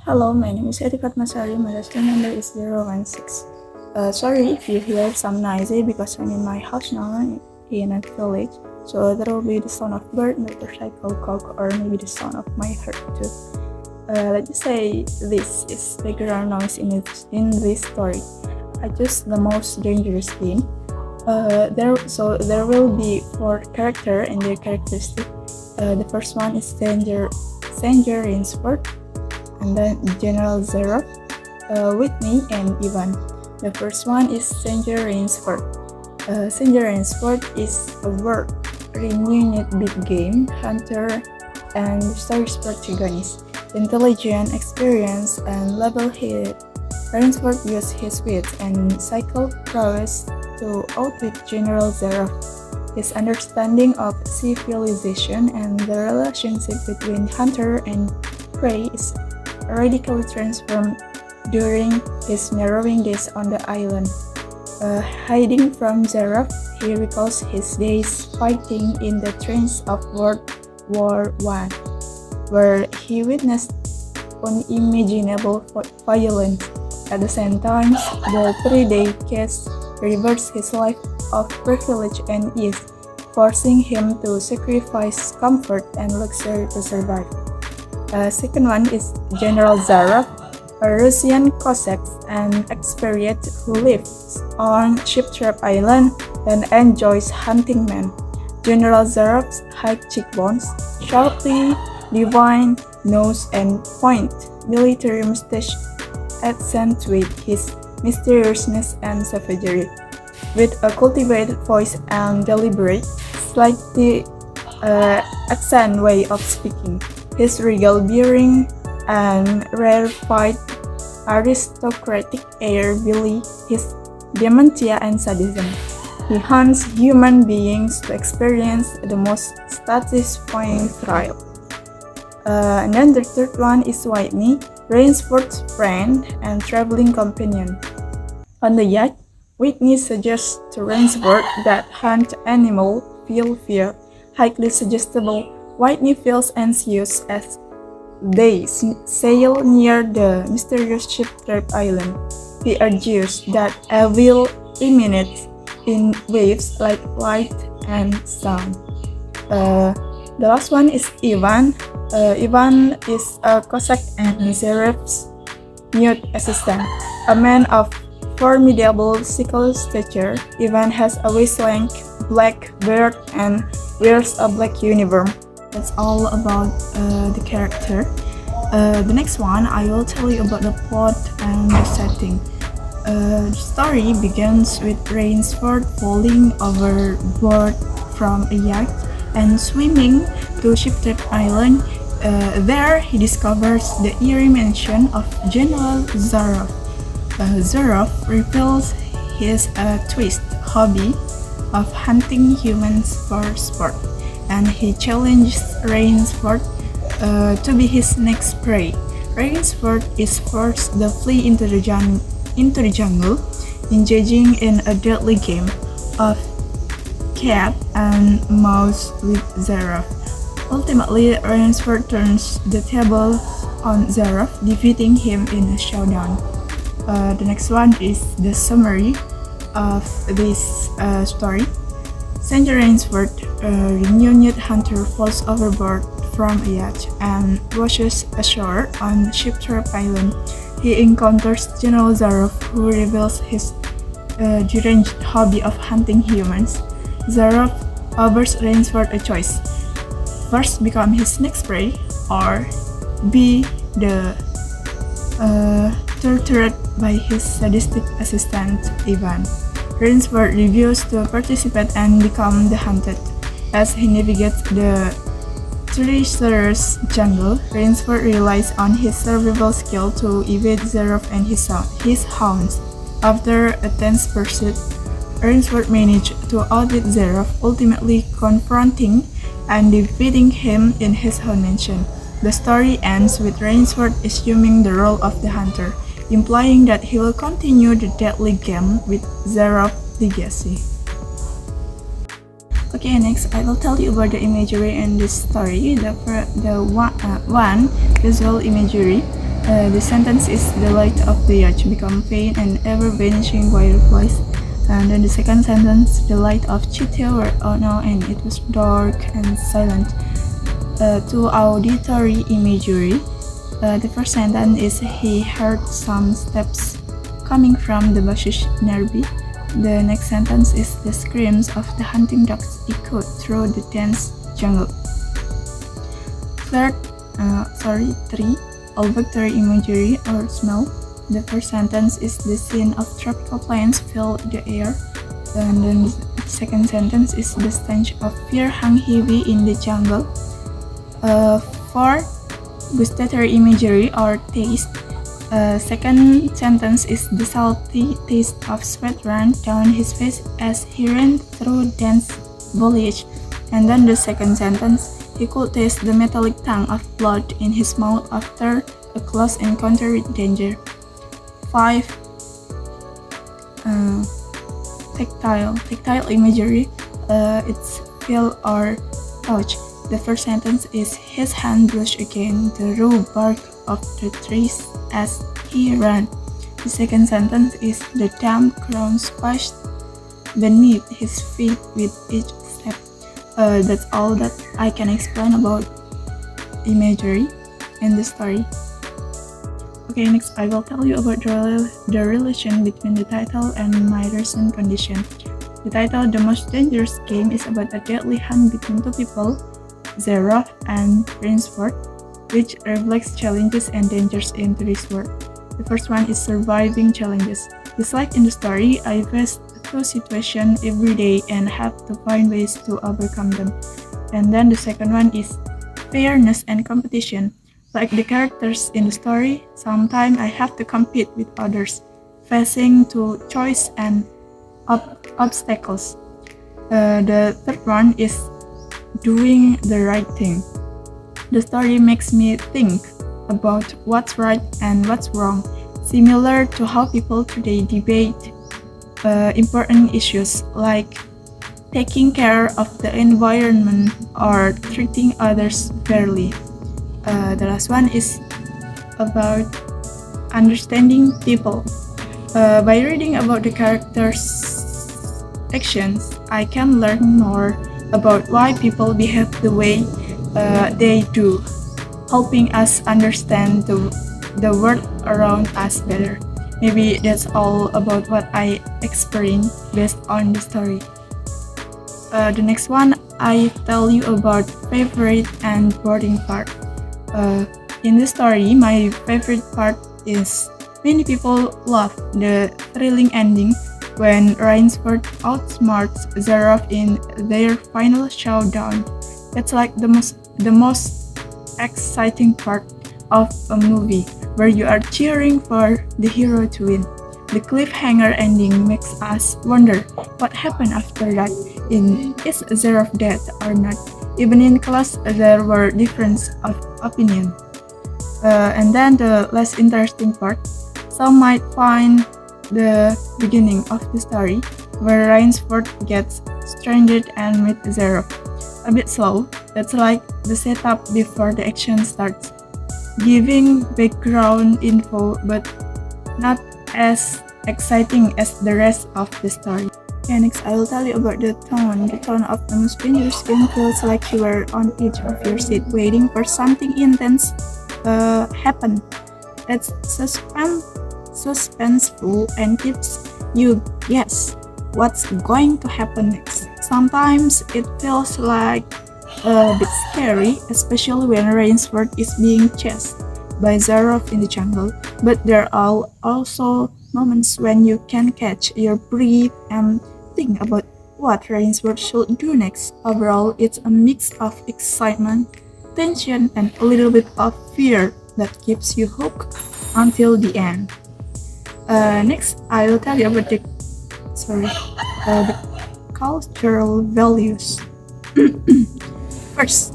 Hello, my name is Etikat Masari. My register number is 016. Sorry if you hear some noisy because I'm in my house now in a village. So there will be the sound of bird, motorcycle, cock, or maybe the sound of my heart too. Let's just say this is background noise in this story. I choose the most dangerous game. There will be four characters and their characteristic. The first one is Sanger Rainsford, and then General Zerov, Whitney, and Ivan. The first one is Sanger Rainsford. Sanger Rainsford is a world-renowned big game hunter and story's protagonist. Intelligent, experienced, and level-headed, Rainsford used his wit and psychic prowess to outwit General Zerov. His understanding of civilization and the relationship between hunter and prey is radically transformed during his narrowing days on the island. Hiding from Zerov, he recalls his days fighting in the trenches of World War I, where he witnessed unimaginable violence. At the same time, the three-day case reversed his life of privilege and ease, forcing him to sacrifice comfort and luxury to survive. Second one is General Zarov, a Russian Cossack and expatriate who lives on Shiptrap Island and enjoys hunting men. General Zarov's high cheekbones, sharply defined nose, and point military mustache accentuate his mysteriousness and savagery. With a cultivated voice and deliberate, slightly accent way of speaking, his regal bearing and rarefied aristocratic air belie his dementia and sadism. He hunts human beings to experience the most satisfying thrill. And then the third one is Whitney, Rainsford's friend and traveling companion. On the yacht, Whitney suggests to Rainsford that hunt animals feel fear. Highly suggestible, Whitney feels anxious as they sail near the mysterious Shiptrap Island. He argues that evil emanates in waves like light and sound. The last one is Ivan. Ivan is a Cossack and Zarev's mute assistant. A man of formidable physical stature, Ivan has a waist-length black beard and wears a black uniform. That's all about the character. The next one, I will tell you about the plot and the setting. The story begins with Rainsford falling overboard from a yacht and swimming to Shiptrap Island. There, he discovers the eerie mansion of General Zarov. Zarov reveals his twist hobby of hunting humans for sport, and he challenges Rainsford to be his next prey. Rainsford is forced to flee into the jungle, engaging in a deadly game of cat and mouse with Zarov. Ultimately, Rainsford turns the table on Zarov, defeating him in a showdown. The next one is the summary of this story. Sanger Rainsford, a renowned hunter, falls overboard from a yacht and washes ashore on Shiptrap Island. He encounters General Zarov, who reveals his deranged hobby of hunting humans. Zarov offers Rainsford a choice: first become his next prey, or be the tortured by his sadistic assistant Ivan. Rainsford refuses to participate and become the hunted. As he navigates the treacherous jungle, Rainsford relies on his survival skill to evade Zarov and his hounds. After a tense pursuit, Rainsford manages to outwit Zarov, ultimately confronting and defeating him in his own mansion. The story ends with Rainsford assuming the role of the hunter, implying that he will continue the deadly game with Zarov legacy. Okay, next I will tell you about the imagery in this story. The one visual imagery. The sentence is the light of the yacht become faint and ever vanishing fireflies. And then the second sentence, the light of Chiteo were out now and it was dark and silent. To auditory imagery, the first sentence is he heard some steps coming from the bushes nearby. The next sentence is the screams of the hunting dogs echoed through the dense jungle. Three, olfactory imagery or smell. The first sentence is the scene of tropical plants fill the air. And then the second sentence is the stench of fear hung heavy in the jungle. 4, gustatory imagery or taste. Second sentence is the salty taste of sweat ran down his face as he ran through dense foliage. And then the second sentence, he could taste the metallic tongue of blood in his mouth after a close encounter with danger. 5, tactile imagery. It's feel or touch. The first sentence is his hand brushed against the raw bark of the trees as he ran. The second sentence is the damp ground splashed beneath his feet with each step. That's all that I can explain about imagery in the story. Okay, next I will tell you about the relation between the title and my recent condition. The title, The Most Dangerous Game, is about a deadly hunt between two people, Zerov and Rainsford, which reflects challenges and dangers in today's world. The first one is surviving challenges. Just like in the story, I face two situations every day and have to find ways to overcome them. And then the second one is fairness and competition. Like the characters in the story, sometimes I have to compete with others, facing to choice and obstacles. The third one is doing the right thing. The story makes me think about what's right and what's wrong, similar to how people today debate important issues like taking care of the environment or treating others fairly. The last one is about understanding people. By reading about the characters' actions, I can learn more about why people behave the way they do, helping us understand the world around us better. Maybe that's all about what I experienced based on the story. The next one, I tell you about favorite and boring part. In the story, my favorite part is many people love the thrilling ending when Rainsford outsmarts Zerov in their final showdown. It's like the most exciting part of a movie where you are cheering for the hero to win. The cliffhanger ending makes us wonder what happened after that. Is Zerov dead or not? Even in class, there were differences of opinion. And then the less interesting part, some might find the beginning of the story, where Rainsford gets stranded and meets Zerov, a bit slow. That's like the setup before the action starts, giving background info but not as exciting as the rest of the story. Okay, next I will tell you about the tone. The tone of The Most Dangerous Game feels like you are on edge of your seat waiting for something intense happen. It's suspenseful and keeps you guess what's going to happen next. Sometimes it feels like a bit scary, especially when Rainsford is being chased by Zerov in the jungle, but there are also moments when you can catch your breath and think about what Rainsford should do next. Overall, it's a mix of excitement, tension, and a little bit of fear that keeps you hooked until the end. Next, I will tell you about the cultural values. First,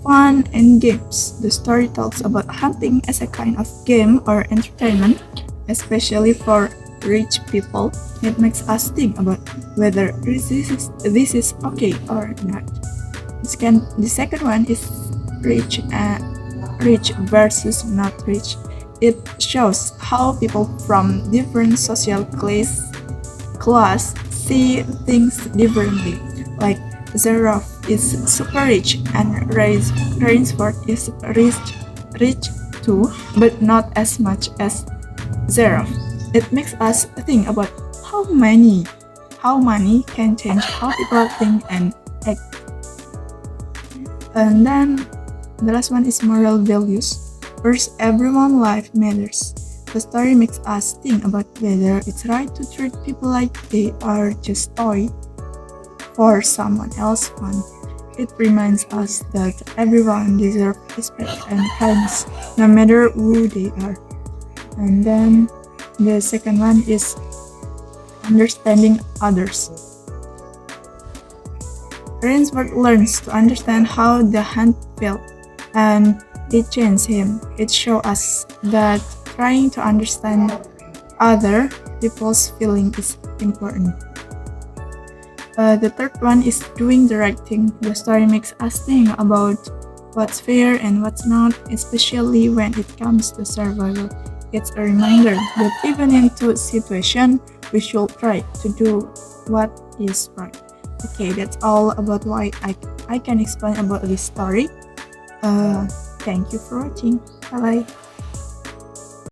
fun and games. The story talks about hunting as a kind of game or entertainment, especially for rich people. It makes us think about whether this is okay or not. The second one is rich versus not rich. It shows how people from different social class see things differently. Like Zerov is super rich and Rainsford is rich too, but not as much as Zerov. It makes us think about how money can change how people think and act. And then the last one is moral values. First, everyone's life matters. The story makes us think about whether it's right to treat people like they are just toy for someone else's fun. It reminds us that everyone deserves respect and kindness, no matter who they are. And then the second one is understanding others. Rainsford learns to understand how the hunt felt, and it changed him. It shows us that trying to understand other people's feeling is important. The third one is doing the right thing. The story makes us think about what's fair and what's not, especially when it comes to survival. It's a reminder that even in tough situations, we should try to do what is right. Okay, that's all about why I can explain about this story. Thank you for watching. Bye bye.